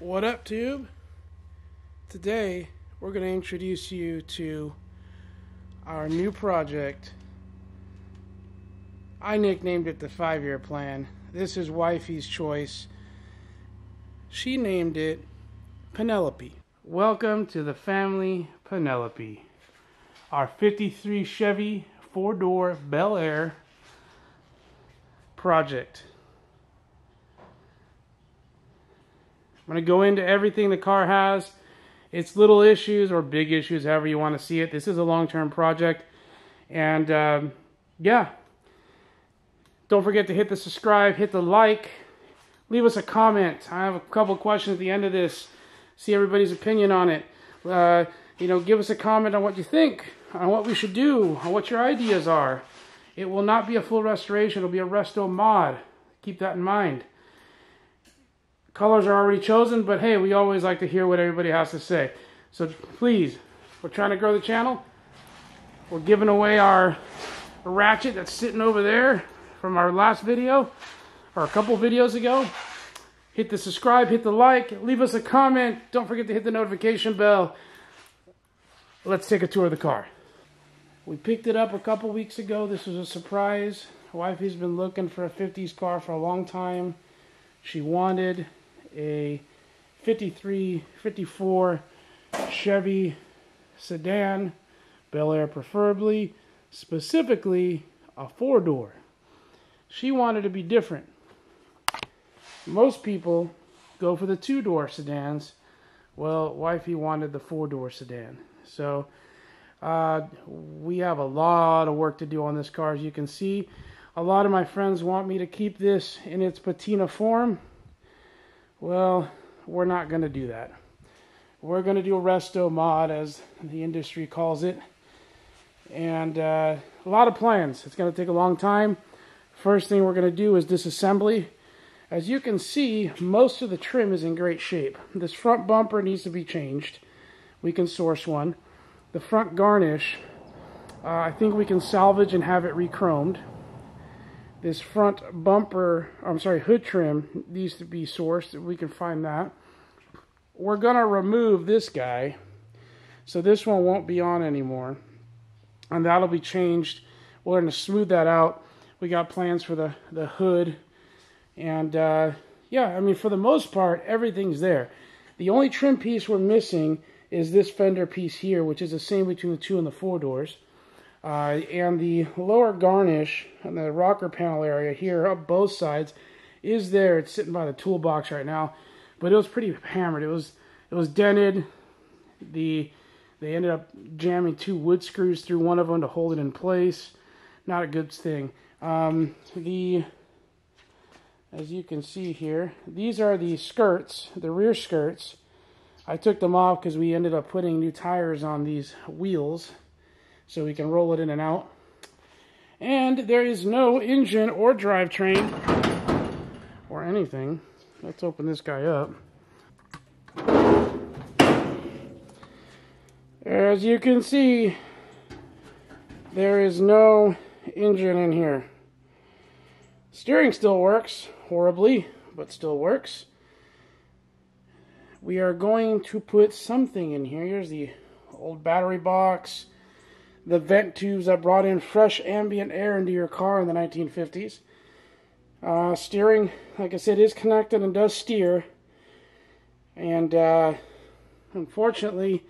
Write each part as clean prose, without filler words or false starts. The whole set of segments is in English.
What up, Tube? Today we're going to introduce you to our new project. I nicknamed it the 5-year plan. This is wifey's choice. She named it Penelope. Welcome to the family, Penelope. Our 53 Chevy 4-door Bel Air project. I'm going to go into everything the car has, its little issues or big issues, however you want to see it. This is a long-term project. And yeah, don't forget to hit the subscribe, hit the like, leave us a comment. I have a couple questions at the end of this. See everybody's opinion on it. Give us a comment on what you think, on what we should do, on what your ideas are. It will not be a full restoration. It'll be a resto mod. Keep that in mind. Colors are already chosen, but hey, we always like to hear what everybody has to say. So please, we're trying to grow the channel. We're giving away our ratchet that's sitting over there from our last video, or a couple videos ago. Hit the subscribe, hit the like, leave us a comment. Don't forget to hit the notification bell. Let's take a tour of the car. We picked it up a couple weeks ago. This was a surprise. Wifey's been looking for a 50s car for a long time. She wanted a 53, 54 Chevy sedan, Bel Air preferably, specifically a 4-door. She wanted to be different. Most people go for the 2-door sedans. Well, wifey wanted the 4-door sedan. So we have a lot of work to do on this car, as you can see. A lot of my friends want me to keep this in its patina form. Well, we're not going to do that. We're going to do a resto mod, as the industry calls it. And a lot of plans. It's going to take a long time. First thing we're going to do is disassembly. As you can see, most of the trim is in great shape. This front bumper needs to be changed. We can source one. The front garnish, I think we can salvage and have it re-chromed. This front bumper, hood trim needs to be sourced. We can find that. We're going to remove this guy, so this one won't be on anymore. And that'll be changed. We're going to smooth that out. We got plans for the hood. And yeah, I mean, for the most part, everything's there. The only trim piece we're missing is this fender piece here, which is the same between the 2 and the 4 doors. And the lower garnish on the rocker panel area here, up both sides, is there. It's sitting by the toolbox right now, but it was pretty hammered. It was dented. They ended up jamming 2 wood screws through one of them to hold it in place. Not a good thing. As you can see here, these are the skirts, the rear skirts. I took them off because we ended up putting new tires on these wheels, so we can roll it in and out. And there is no engine or drivetrain or anything. Let's open this guy up. As you can see, there is no engine in here. Steering still works, horribly, but still works. We are going to put something in here. Here's the old battery box. The vent tubes that brought in fresh ambient air into your car in the 1950s. Steering, like I said, is connected and does steer. And unfortunately,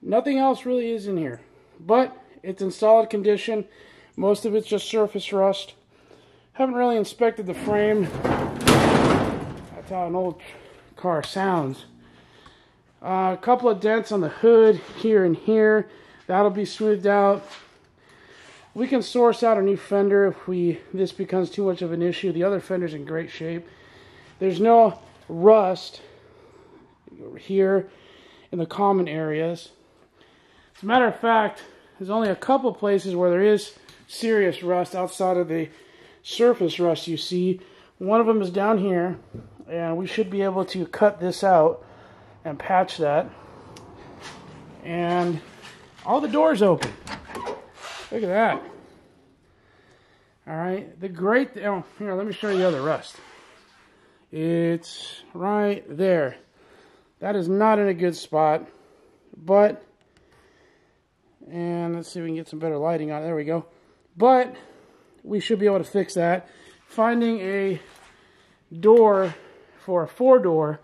nothing else really is in here. But it's in solid condition. Most of it's just surface rust. Haven't really inspected the frame. That's how an old car sounds. A couple of dents on the hood here and here. That'll be smoothed out. We can source out a new fender if this becomes too much of an issue. The other fender's in great shape. There's no rust here in the common areas. As a matter of fact, there's only a couple places where there is serious rust outside of the surface rust you see. One of them is down here, and we should be able to cut this out and patch that. And all the doors open. Look at that. Alright, here, let me show you the other rust. It's right there. That is not in a good spot, but, and let's see if we can get some better lighting on it. There we go. But we should be able to fix that. Finding a door for a 4-door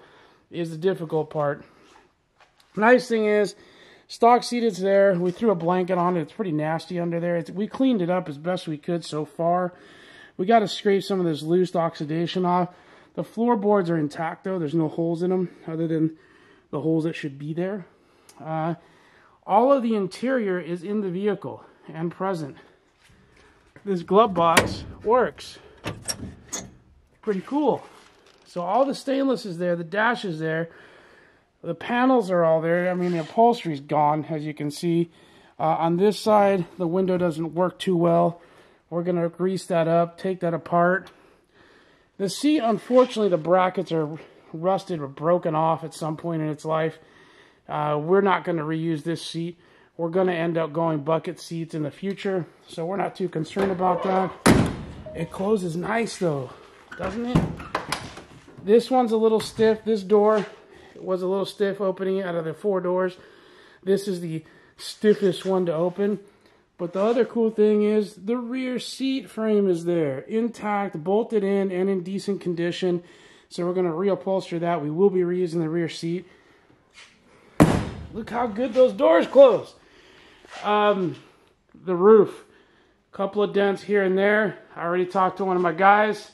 is the difficult part. Nice thing is, stock seat is there. We threw a blanket on it. It's pretty nasty under there. We cleaned it up as best we could so far. We got to scrape some of this loose oxidation off. The floorboards are intact though. There's no holes in them other than the holes that should be there. All of the interior is in the vehicle and present. This glove box works. Pretty cool. So all the stainless is there. The dash is there. The panels are all there. I mean, the upholstery's gone, as you can see. On this side, the window doesn't work too well. We're going to grease that up, take that apart. The seat, unfortunately, the brackets are rusted or broken off at some point in its life. We're not going to reuse this seat. We're going to end up going bucket seats in the future, so we're not too concerned about that. It closes nice, though, doesn't it? This one's a little stiff. This door was a little stiff opening it out of the 4 doors. This is the stiffest one to open. But the other cool thing is the rear seat frame is there, intact, bolted in, and in decent condition. So we're going to reupholster that. We will be reusing the rear seat. Look how good those doors close. The roof, a couple of dents here and there. I already talked to one of my guys.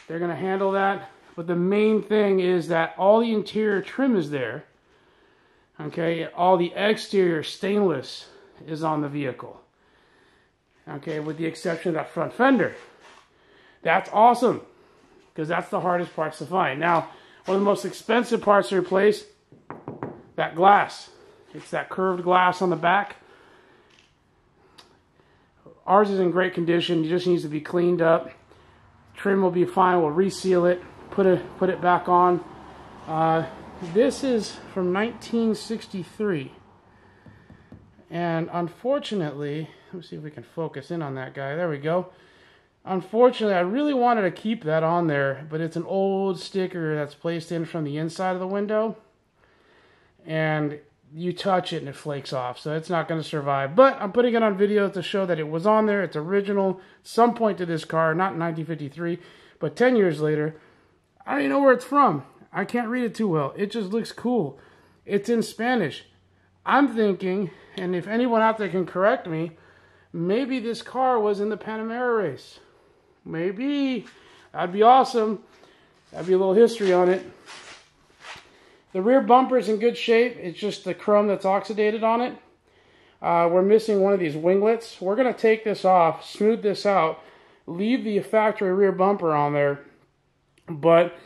They're going to handle that. But the main thing is that all the interior trim is there. Okay, all the exterior stainless is on the vehicle. Okay, with the exception of that front fender. That's awesome, because that's the hardest parts to find. Now, one of the most expensive parts to replace, that glass. It's that curved glass on the back. Ours is in great condition. It just needs to be cleaned up. Trim will be fine. We'll reseal it, put it back on. This is from 1963. And unfortunately, let me see if we can focus in on that guy. There we go. Unfortunately, I really wanted to keep that on there, but it's an old sticker that's placed in from the inside of the window. And you touch it and it flakes off, so it's not going to survive. But I'm putting it on video to show that it was on there. It's original. Some point to this car, not in 1953, but 10 years later. I don't even know where it's from. I can't read it too well. It just looks cool. It's in Spanish. I'm thinking, and if anyone out there can correct me, maybe this car was in the Panamera race. Maybe. That'd be awesome. That'd be a little history on it. The rear bumper's in good shape. It's just the chrome that's oxidated on it. We're missing one of these winglets. We're going to take this off, smooth this out, leave the factory rear bumper on there, but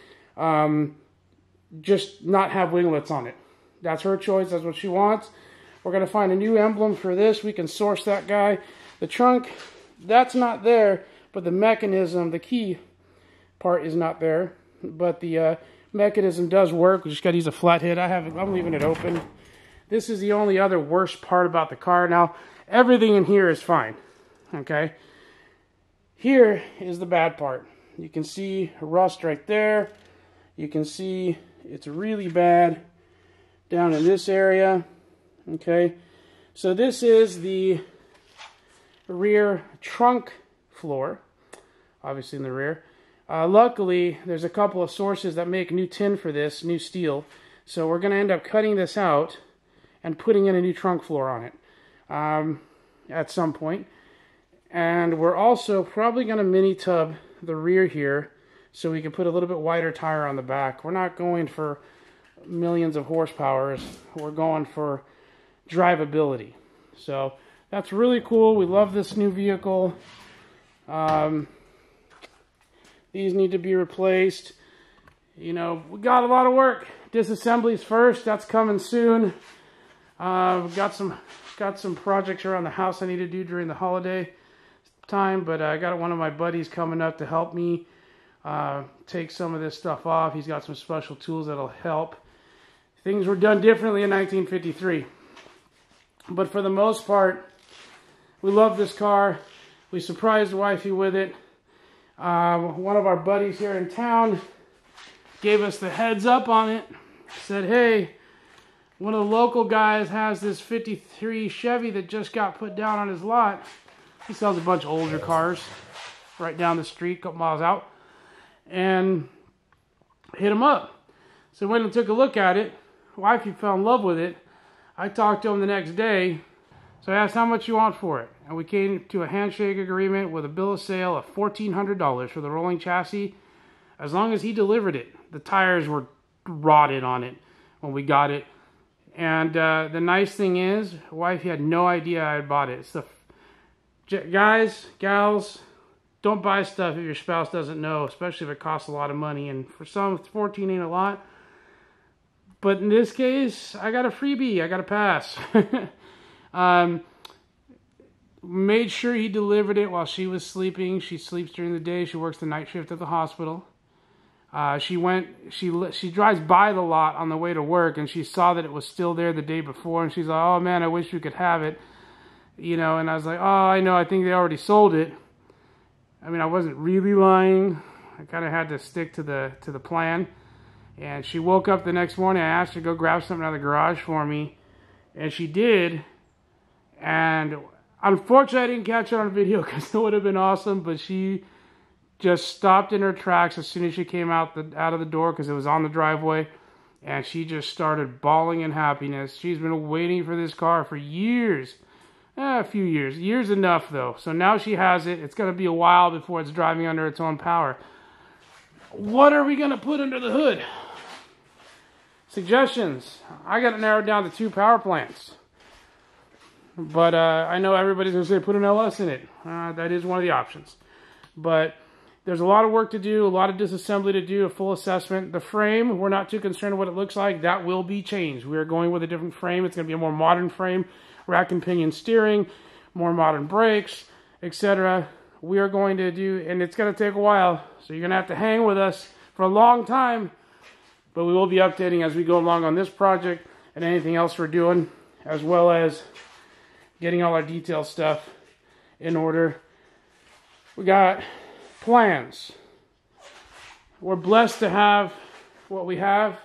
just not have winglets on it. That's her choice. That's what she wants. We're going to find a new emblem for this. We can source that guy. The trunk, that's not there, but the mechanism, the key part is not there. But the mechanism does work. We just got to use a flathead. I'm leaving it open. This is the only other worst part about the car. Now, everything in here is fine. Okay? Here is the bad part. You can see rust right there. You can see it's really bad down in this area. Okay, so this is the rear trunk floor, obviously in the rear. Luckily, there's a couple of sources that make new tin for this, new steel. So we're going to end up cutting this out and putting in a new trunk floor on it at some point. And we're also probably going to mini tub the rear here so we can put a little bit wider tire on the back. We're not going for millions of horsepowers. We're going for drivability. So that's really cool. We love this new vehicle. These need to be replaced. You know, we got a lot of work. Disassembly's first. That's coming soon. We've got some projects around the house I need to do during the holiday time, but I got one of my buddies coming up to help me take some of this stuff off. He's got some special tools that'll help. Things were done differently in 1953. But for the most part, we love this car. We surprised wifey with it. One of our buddies here in town gave us the heads up on it. Said, hey, one of the local guys has this 53 Chevy that just got put down on his lot. He sells a bunch of older cars right down the street, a couple miles out. And hit him up. So went and took a look at it. Wifey fell in love with it. I talked to him the next day. So I asked how much you want for it. And we came to a handshake agreement with a bill of sale of $1,400 for the rolling chassis. As long as he delivered it. The tires were rotted on it when we got it. And the nice thing is, wifey had no idea I had bought it. It's the guys, gals, don't buy stuff if your spouse doesn't know, especially if it costs a lot of money. And for some, 14 ain't a lot. But in this case, I got a freebie. I got a pass. Made sure he delivered it while she was sleeping. She sleeps during the day. She works the night shift at the hospital. She drives by the lot on the way to work, and she saw that it was still there the day before, and she's like, oh man, I wish we could have it. You know, and I was like, oh, I know, I think they already sold it. I mean, I wasn't really lying. I kind of had to stick to the plan. And she woke up the next morning. I asked her to go grab something out of the garage for me, and she did. And unfortunately, I didn't catch it on video because it would have been awesome. But she just stopped in her tracks as soon as she came out of the door because it was on the driveway, and she just started bawling in happiness. She's been waiting for this car for years. A few years. Years enough, though. So now she has it. It's going to be a while before it's driving under its own power. What are we going to put under the hood? Suggestions. I got it narrowed down to 2 power plants. But I know everybody's going to say put an LS in it. That is one of the options. But there's a lot of work to do, a lot of disassembly to do, a full assessment. The frame, we're not too concerned with what it looks like. That will be changed. We are going with a different frame. It's going to be a more modern frame. Rack and pinion steering, more modern brakes, etc. We are going to do, and it's going to take a while, so you're going to have to hang with us for a long time, but we will be updating as we go along on this project and anything else we're doing, as well as getting all our detail stuff in order. We got plans. We're blessed to have what we have,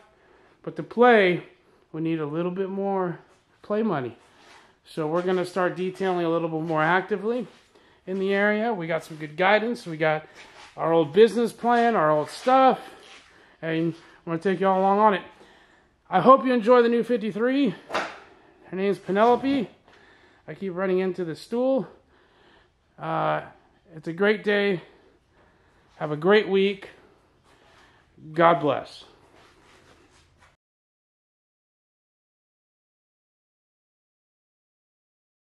but to play, we need a little bit more play money. So we're going to start detailing a little bit more actively in the area. We got some good guidance. We got our old business plan, our old stuff, and I'm going to take you all along on it. I hope you enjoy the new 53. Her name's Penelope. I keep running into the stool. It's a great day. Have a great week. God bless.